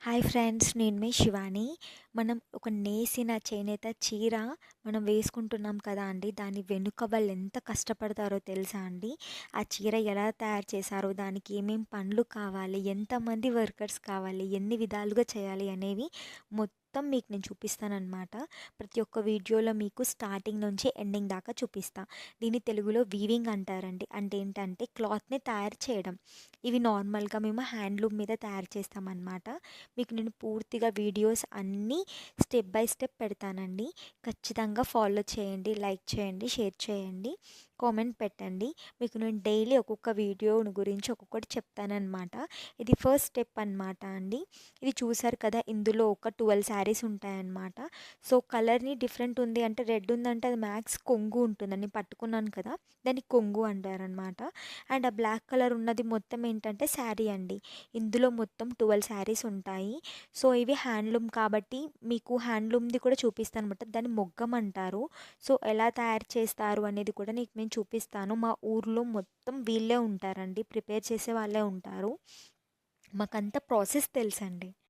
Hi friends, నేను మీ శివాని. మనం ఒక నేసిన చేనేత చీర మనం వేసుకుంటున్నాం కదా అండి. దాని వెనుక వాళ్ళు ఎంత కష్టపడతారో తెలుసా అండి? ఆ చీర ఎలా తయారు చేశారో, దానికి ఏమేం పనులు కావాలి, ఎంతమంది వర్కర్స్ కావాలి, ఎన్ని విధాలుగా చేయాలి అనేవి మొత్తం మీకు నేను చూపిస్తానన్నమాట. ప్రతి ఒక్క వీడియోలో మీకు స్టార్టింగ్ నుంచి ఎండింగ్ దాకా చూపిస్తా. దీన్ని తెలుగులో వీవింగ్ అంటారండి. అంటే ఏంటంటే క్లాత్ని తయారు చేయడం. ఇవి నార్మల్గా మేము హ్యాండ్లూమ్ మీద తయారు చేస్తామన్నమాట. మీకు నేను పూర్తిగా వీడియోస్ అన్నీ స్టెప్ బై స్టెప్ పెడతానండి. ఖచ్చితంగా ఫాలో చేయండి, లైక్ చేయండి, షేర్ చేయండి, కామెంట్ పెట్టండి. మీకు నేను డైలీ ఒక్కొక్క వీడియో గురించి ఒక్కొక్కటి చెప్తానన్నమాట. ఇది ఫస్ట్ స్టెప్ అన్నమాట అండి. ఇది చూసారు కదా, ఇందులో ఒక 12 శారీస్ ఉంటాయన్నమాట. సో కలర్ని డిఫరెంట్ ఉంది అంటే, రెడ్ ఉందంటే అది మ్యాక్స్ కొంగు ఉంటుందని నేను పట్టుకున్నాను కదా, దాన్ని కొంగు అంటారనమాట. అండ్ ఆ బ్లాక్ కలర్ ఉన్నది మొత్తం ఏంటంటే శారీ అండి. ఇందులో మొత్తం 12 శారీస్ ఉంటాయి. సో ఇవి హ్యాండ్లూమ్ కాబట్టి మీకు హ్యాండ్లూమ్ది కూడా చూపిస్తాను అనమాట. దాన్ని మొగ్గం అంటారు. సో ఎలా తయారు చేస్తారు అనేది కూడా నీకు నేను చూపిస్తాను. మా ఊర్లో మొత్తం వీళ్ళే ఉంటారండి, ప్రిపేర్ చేసే వాళ్ళే ఉంటారు. మాకంత ప్రాసెస్ తెలుసండి.